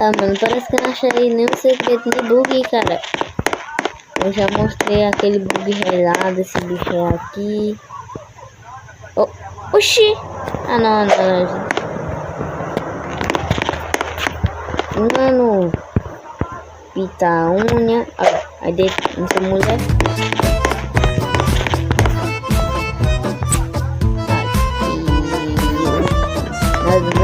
Ah, mano, parece que eu não achei nenhum segredo de bug, cara. Eu já mostrei aquele bug relado desse bicho aqui. Oh, oxi! Ah, não, não. Mano, pita a unha. Ah, aí deixa essa mulher. Aqui.